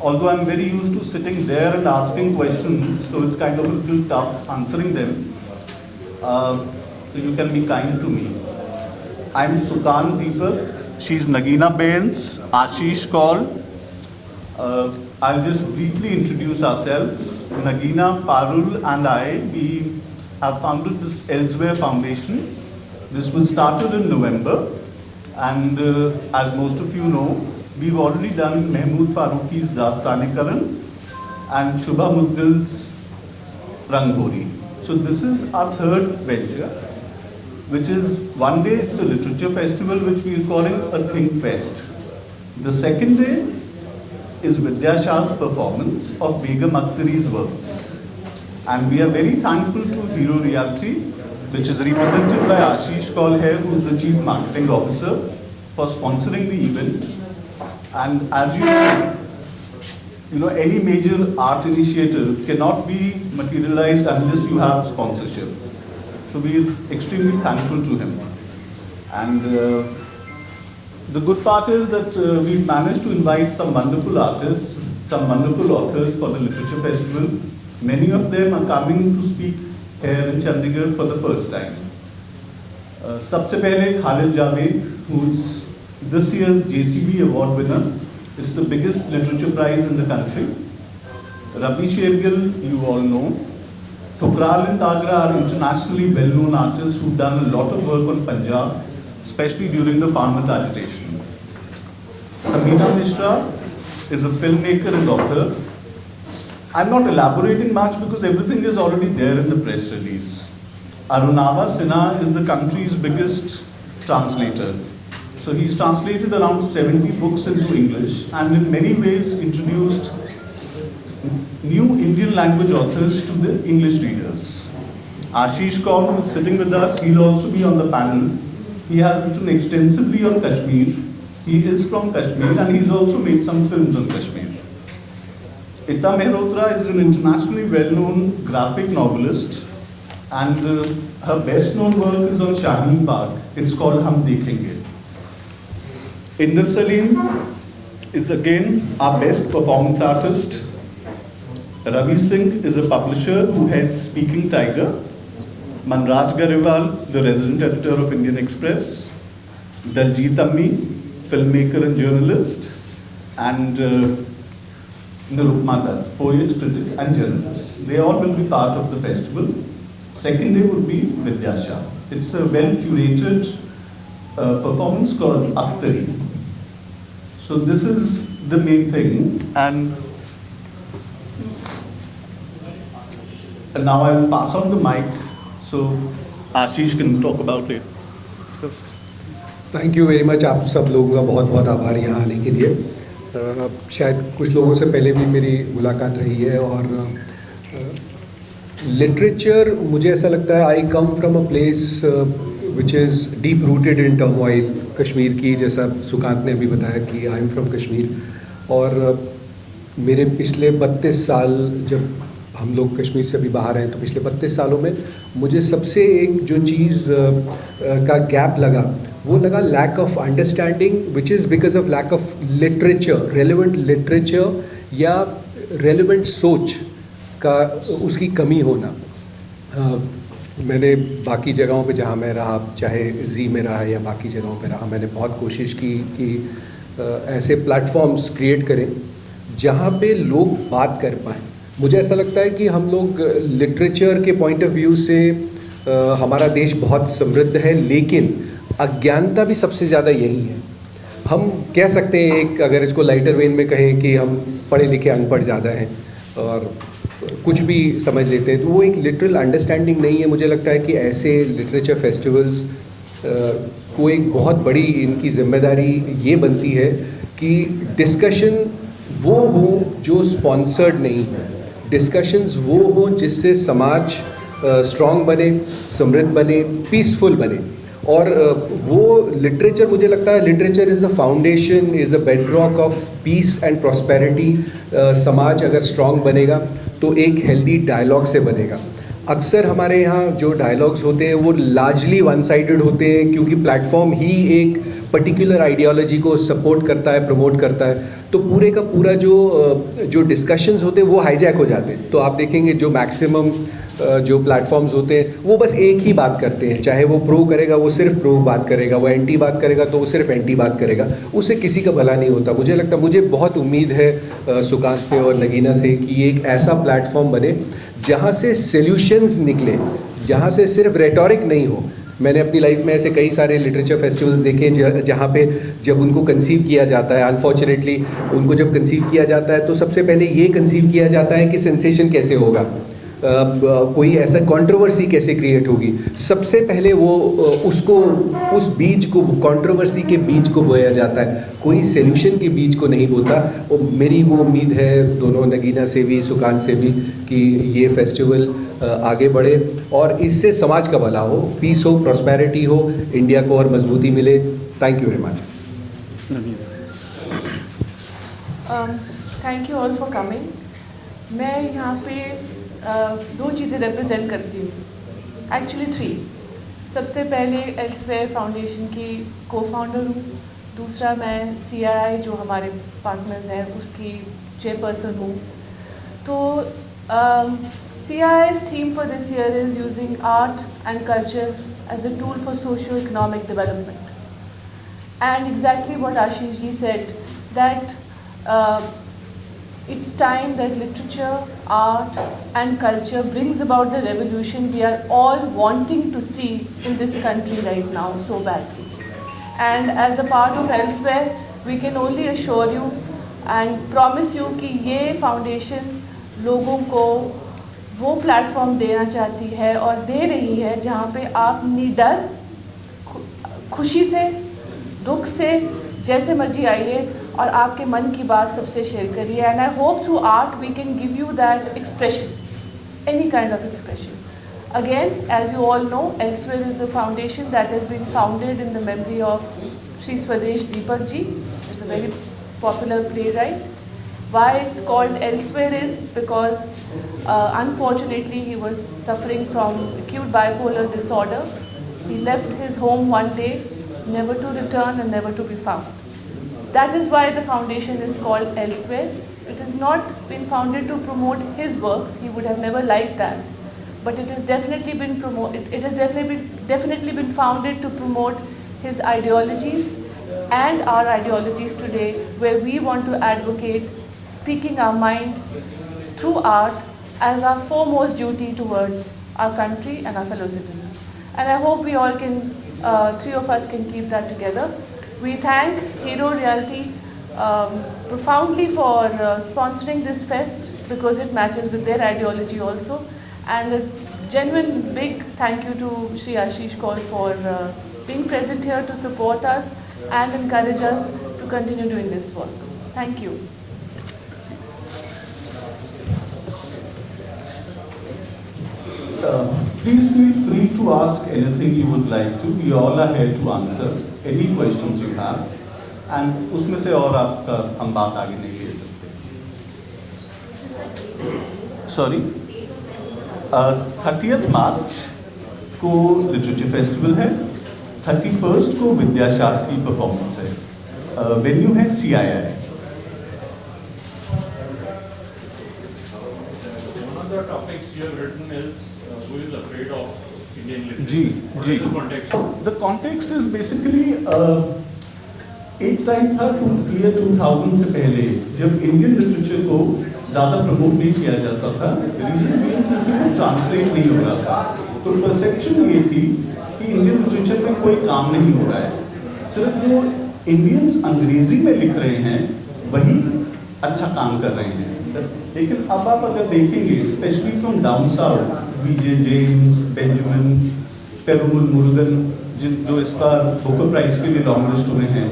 although I'm very used to sitting there and asking questions, so it's kind of a little tough answering them. So you can be kind to me. I'm Sukan Deepak, she's Nagina Bains, Ashish Kaul. I'll just briefly introduce ourselves. Nagina, Parul and I, we have founded this Elsewhere Foundation. This was started in November, and as most of you know, we've already done Mahmood Farooqi's Dastane-Karan and Shubha Mudgil's Ranghori. So this is our third venture, which is one day it's a literature festival which we are calling a Think Fest. The second day is Vidya Shah's performance of Begum Akhtari's works. And we are very thankful to Hero Realty, which is represented by Ashish Kaul here, who is the Chief Marketing Officer, for sponsoring the event. And as you know, any major art initiative cannot be materialized unless you have sponsorship. So we are extremely thankful to him. And the good part is that we've managed to invite some wonderful artists, some wonderful authors for the Literature Festival. Many of them are coming to speak here in Chandigarh for the first time. Sabse pehle Khalid Javed, who's this year's JCB award winner. It's the biggest literature prize in the country. Ravi Shergill, you all know. Thukral and Tagra are internationally well-known artists who've done a lot of work on Punjab, especially during the farmers' agitation. Samina Mishra is a filmmaker and author. I'm not elaborating much because everything is already there in the press release. Arunava Sinha is the country's biggest translator. So he's translated around 70 books into English and in many ways introduced new Indian language authors to the English readers. Ashish Kaul, who is sitting with us, he'll also be on the panel. He has written extensively on Kashmir. He is from Kashmir and he's also made some films on Kashmir. Ita Mehrotra is an internationally well-known graphic novelist, and her best-known work is on Shaheen Bagh. It's called Hum Dekhenge. Inder Salim is again our best performance artist. Ravi Singh is a publisher who heads Speaking Tiger. Manraj Garewal, the resident editor of Indian Express. Daljit Ammi, filmmaker and journalist. And Nirupma Dutt, poet, critic and journalist. They all will be part of the festival. Second day would be Vidya Shah. It's a well-curated performance called Akhtari. So this is the main thing. And now I will pass on the mic so Ashish can talk about it. Thank you very much. आप सब लोगों का बहुत बहुत आभार यहाँ आने के लिए. शायद कुछ लोगों से पहले भी मेरी मुलाकात रही है और लिटरेचर मुझे ऐसा लगता है I come from a place which is deep rooted in turmoil. Kashmir की, जैसा सुकांत ने अभी बताया कि आई एम फ्रॉम कश्मीर, और मेरे पिछले 32 साल, जब हम लोग कश्मीर से भी बाहर हैं, तो पिछले 32 सालों में मुझे सबसे एक जो चीज़ का गैप लगा वो लगा lack of understanding, which is because of lack of literature, relevant literature या रेलेवेंट सोच का उसकी कमी होना. मैंने बाकी जगहों पे जहाँ मैं रहा, चाहे जी में रहा या बाकी जगहों पे रहा, मैंने बहुत कोशिश की कि ऐसे प्लेटफॉर्म्स क्रिएट करें जहाँ पे लोग बात कर पाएँ. मुझे ऐसा लगता है कि हम लोग लिटरेचर के पॉइंट ऑफ व्यू से हमारा देश बहुत समृद्ध है, लेकिन अज्ञानता भी सबसे ज़्यादा यही है. हम कह सकते हैं, एक अगर इसको लाइटर वेन में कहें कि हम पढ़े लिखे अनपढ़ ज़्यादा हैं और कुछ भी समझ लेते हैं, तो वो एक लिटरल अंडरस्टैंडिंग नहीं है. मुझे लगता है कि ऐसे लिटरेचर फेस्टिवल्स को एक बहुत बड़ी इनकी जिम्मेदारी ये बनती है कि डिस्कशन वो हो जो स्पॉन्सर्ड नहीं है, डिस्कशंस वो हो जिससे समाज स्ट्रॉन्ग बने, समृद्ध बने, पीसफुल बने. और वो लिटरेचर, मुझे लगता है literature is the foundation, is the bedrock of peace and prosperity. समाज अगर स्ट्रॉन्ग बनेगा तो एक हेल्दी डायलॉग से बनेगा. अक्सर हमारे यहाँ जो डायलॉग्स होते हैं वो लार्जली वन साइडेड होते हैं, क्योंकि प्लेटफॉर्म ही एक पर्टिकुलर आइडियोलॉजी को सपोर्ट करता है, प्रमोट करता है, तो पूरे का पूरा जो डिस्कशंस होते हैं वो हाईजैक हो जाते हैं। तो आप देखेंगे जो मैक्सिमम जो प्लेटफॉर्म्स होते हैं वो बस एक ही बात करते हैं, चाहे वो प्रो करेगा वो सिर्फ प्रो बात करेगा, वो एंटी बात करेगा तो वो सिर्फ एंटी बात करेगा, उससे किसी का भला नहीं होता। मुझे लगता, मुझे बहुत उम्मीद है सुकांत से और नगीना से कि ये एक ऐसा प्लेटफॉर्म बने जहाँ से सॉल्यूशंस निकले, जहाँ से सिर्फ रेटोरिक नहीं हो। मैंने अपनी लाइफ में ऐसे कई सारे लिटरेचर फेस्टिवल्स देखे जहाँ पे जब उनको कंसीव किया जाता है, अनफॉर्चुनेटली उनको जब कंसीव किया जाता है तो सबसे पहले ये कंसीव किया जाता है कि सेंसेशन कैसे होगा, कोई ऐसा कंट्रोवर्सी कैसे क्रिएट होगी। सबसे पहले वो उसको, उस बीज को, कंट्रोवर्सी के बीज को बोया जाता है, कोई सॉल्यूशन के बीज को नहीं बोता। और मेरी वो उम्मीद है दोनों, नगीना से भी सुकांत से भी, कि ये फेस्टिवल आगे बढ़े और इससे समाज का भला हो, पीस हो, प्रॉस्पेरिटी हो, इंडिया को और मजबूती मिले। Thank you very much. Thank you all for coming. मैं यहाँ पे दो चीज़ें रिप्रेजेंट करती हूँ, एक्चुअली 3। सबसे पहले एल्सवेयर फाउंडेशन की को-फाउंडर हूँ, दूसरा मैं CII जो हमारे पार्टनर्स हैं उसकी चेयरपर्सन हूँ। तो CII's theme for this year is using art and culture as a tool for socio-economic development. And exactly what Ashish ji said, that it's time that literature, art and culture brings about the revolution we are all wanting to see in this country right now so badly. And as a part of Elsewhere, we can only assure you and promise you कि ये foundation लोगों को वो platform देना चाहती है और दे रही है जहाँ पे आप निडर, खुशी से, दुख से, जैसे मर्जी आइए और आपके मन की बात सबसे शेयर करिए। And I hope through art we can give you that expression, any kind of expression. Again, as you all know, Elsewhere is the foundation that has been founded in the memory of Sri Swadesh Deepak ji. It's a very popular playwright. Why it's called Elsewhere is because unfortunately he was suffering from acute bipolar disorder. He left his home one day, never to return and never to be found. That is why the foundation is called Elsewhere. It has not been founded to promote his works. He would have never liked that. But it has definitely been definitely been founded to promote his ideologies and our ideologies today, where we want to advocate speaking our mind through art as our foremost duty towards our country and our fellow citizens. And I hope we all can, three of us can keep that together. We thank Hero Realty profoundly for sponsoring this fest because it matches with their ideology also. And a genuine big thank you to Shri Ashish Kaur for being present here to support us and encourage us to continue doing this work. Thank you. Please feel free to ask anything you would like to. We all are here to answer any questions you have. And उसमें से और आपका हम बात आगे नहीं ले सकते. Sorry. 30th मार्च को लिटरेचर फेस्टिवल है, 31st को विद्याशाख की परफॉर्मेंस है, वेन्यू है CII. One of the topics you have written is who is afraid of Indian literature. जी What जी. is the context? The context is basically एक टाइम था 2000 से पहले जब इंडियन लिटरेचर को ज़्यादा प्रमोट नहीं किया जाता था, रीजन भी किसी को ट्रांसलेट नहीं हो रहा था. तो परसेप्शन ये थी कि इंडियन लिटरेचर में कोई काम नहीं हो रहा है, सिर्फ जो इंडियंस अंग्रेजी में लिख रहे हैं वही अच्छा काम कर रहे हैं. लेकिन अब आप अगर देखेंगे, specially from down south, BJ James, Benjamin, Perumal Murugan जो इस बार बुकर प्राइज के लिए लॉन्ग हुए हैं,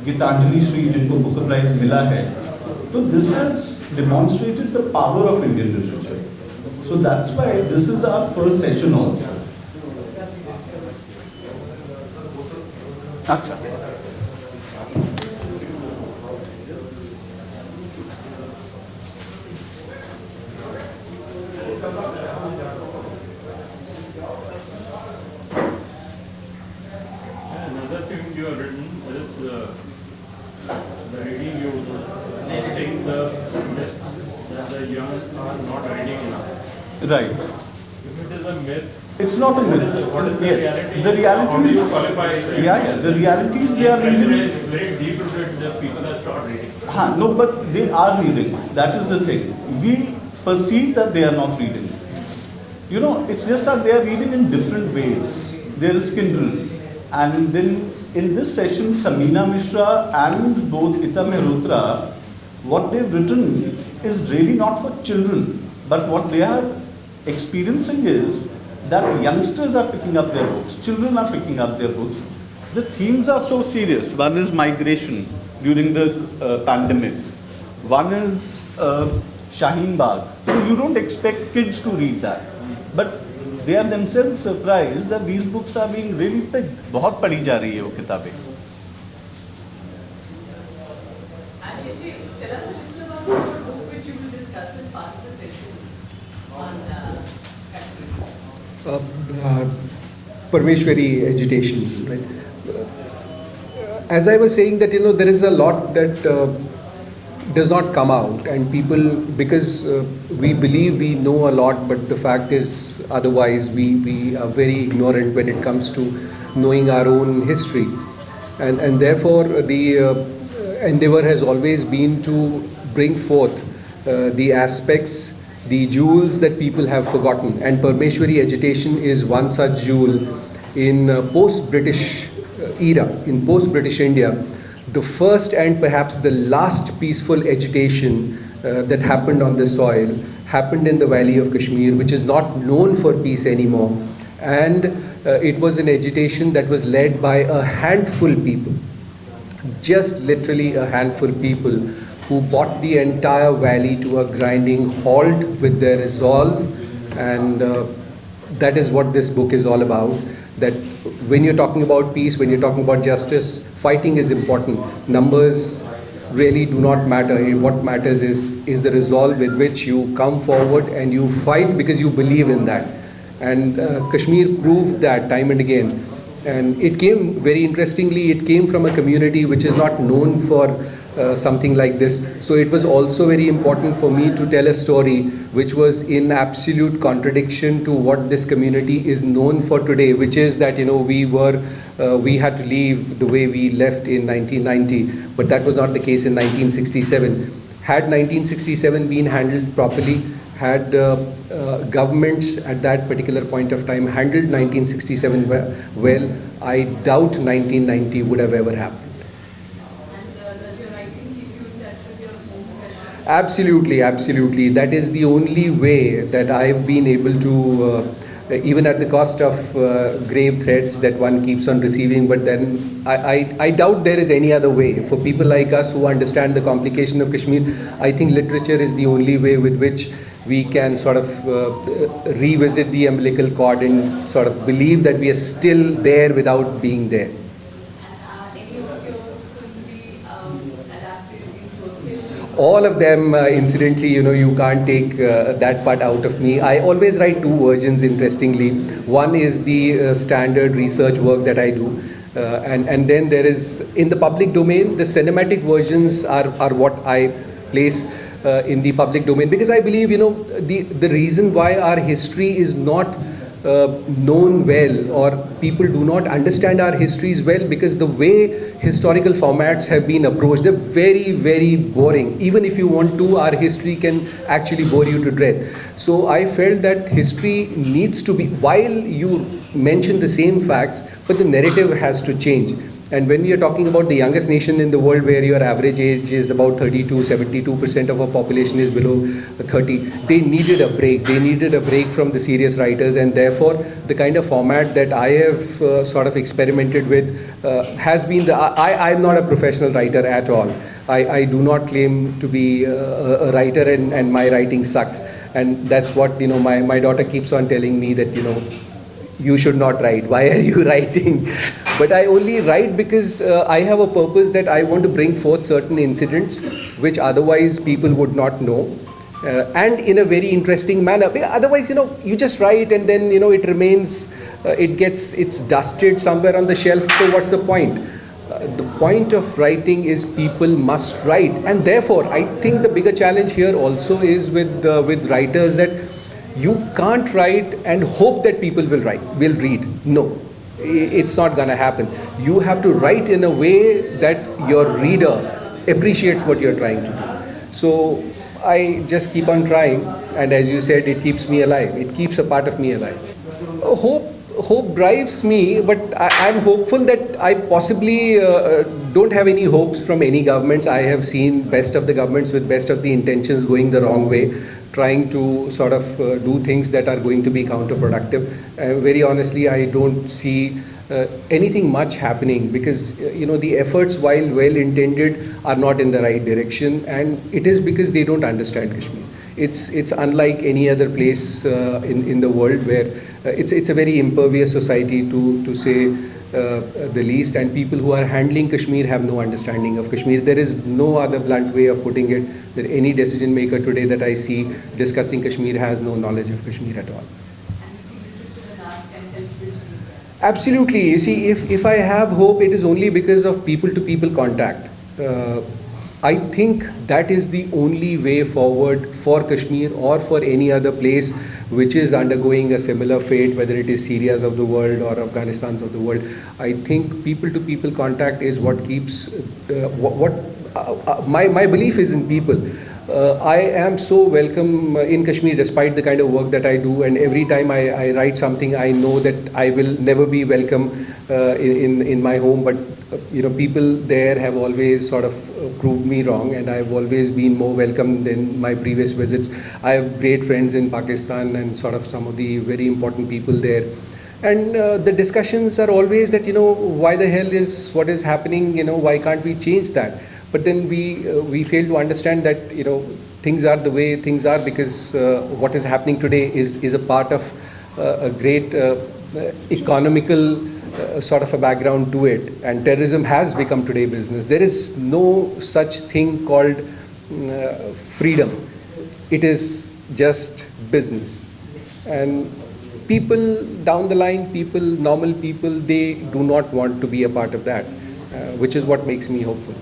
गीतांजलि श्री जिनको बुकर प्राइज मिला है, तो this has demonstrated the power of Indian literature. So that's why this is our first session also. Acha. Another thing you have written is young are not reading enough. Right. If it is a myth, It's not a myth. what is the Yes. reality? The reality How do you is, qualify? yeah. The reality is they are reading. Very deep rooted, the people that start reading. No, but they are reading. That is the thing. We perceive that they are not reading. You know, it's just that they are reading in different ways. There is Kindle. And then in this session, Samina Mishra and both Ita Mehrotra, what they've written is really not for children. But what they are experiencing is that youngsters are picking up their books, children are picking up their books. The themes are so serious. One is migration during the pandemic. One is Shaheen Bagh. So you don't expect kids to read that. But they are themselves surprised that these books are being really picked. बहुत पढ़ी जा रही है वो किताबें. Ashish, tell us a little about your book which you will discuss as part of the festival on country. Parmeshwari agitation, right? As I was saying that, there is a lot that does not come out, and people, because we believe we know a lot, but the fact is otherwise. We are very ignorant when it comes to knowing our own history, and therefore the endeavor has always been to bring forth the aspects, the jewels that people have forgotten, and Parmeshwari agitation is one such jewel in post-British era, in post-British India. The first and perhaps the last peaceful agitation that happened on the soil happened in the valley of Kashmir, which is not known for peace anymore. And it was an agitation that was led by a handful people, just literally a handful people, who brought the entire valley to a grinding halt with their resolve. And that is what this book is all about. That when you're talking about peace, when you're talking about justice, fighting is important. Numbers really do not matter. What matters is the resolve with which you come forward and you fight because you believe in that. And Kashmir proved that time and again. And it came, very interestingly, it came from a community which is not known for something like this. So it was also very important for me to tell a story which was in absolute contradiction to what this community is known for today, which is that, we had to leave the way we left in 1990, but that was not the case in 1967. Had 1967 been handled properly, had governments at that particular point of time handled 1967 well, I doubt 1990 would have ever happened. Does your writing keep you in touch with your home country? Absolutely, absolutely. That is the only way that I've been able to, even at the cost of grave threats that one keeps on receiving, but then I doubt there is any other way. For people like us who understand the complication of Kashmir, I think literature is the only way with which we can sort of revisit the umbilical cord and sort of believe that we are still there without being there. Any of your books will be adapted into a film? All of them, incidentally, you can't take that part out of me. I always write two versions, interestingly. One is the standard research work that I do. And then there is, in the public domain, the cinematic versions are what I place in the public domain. Because I believe, the reason why our history is not known well, or people do not understand our histories well, because the way historical formats have been approached, they're very, very boring. Even if you want to, our history can actually bore you to death. So I felt that history needs to be, while you mention the same facts, but the narrative has to change. And when we are talking about the youngest nation in the world, where your average age is about 72% of our population is below 30, they needed a break. They needed a break from the serious writers, and therefore the kind of format that I have sort of experimented with has been I'm not a professional writer at all. I do not claim to be a writer, and my writing sucks. And that's what, my daughter keeps on telling me that, you should not write. Why are you writing? But I only write because I have a purpose, that I want to bring forth certain incidents which otherwise people would not know, and in a very interesting manner. Otherwise, you just write and then, it remains, it's dusted somewhere on the shelf. So what's the point? the point of writing is people must write, and therefore I think the bigger challenge here also is with writers, that you can't write and hope that people will read. No, it's not gonna happen. You have to write in a way that your reader appreciates what you're trying to do. So I just keep on trying, and as you said, it keeps me alive. It keeps a part of me alive. Hope drives me, but I'm hopeful that I possibly don't have any hopes from any governments. I have seen best of the governments with best of the intentions going the wrong way, trying to sort of do things that are going to be counterproductive. Very honestly, I don't see anything much happening, because the efforts, while well intended, are not in the right direction, and it is because they don't understand Kashmir. It's unlike any other place in the world, where it's a very impervious society, to say the least, and people who are handling Kashmir have no understanding of Kashmir. There is no other blunt way of putting it, that any decision maker today that I see discussing Kashmir has no knowledge of Kashmir at all. Absolutely. You see, if I have hope, it is only because of people-to-people contact. I think that is the only way forward for Kashmir or for any other place which is undergoing a similar fate, whether it is Syria's of the world or Afghanistan's of the world. I think people-to-people contact is what keeps, my belief is in people. I am so welcome in Kashmir despite the kind of work that I do, and every time I write something, I know that I will never be welcome in my home, but people there have always sort of proved me wrong, and I've always been more welcome than my previous visits. I have great friends in Pakistan and sort of some of the very important people there. And the discussions are always that, why the hell is what is happening, why can't we change that? But then we fail to understand that, things are the way things are because what is happening today is a part of a great economical sort of a background to it. And terrorism has become today business. There is no such thing called freedom. It is just business. And people down the line, normal people, they do not want to be a part of that, which is what makes me hopeful.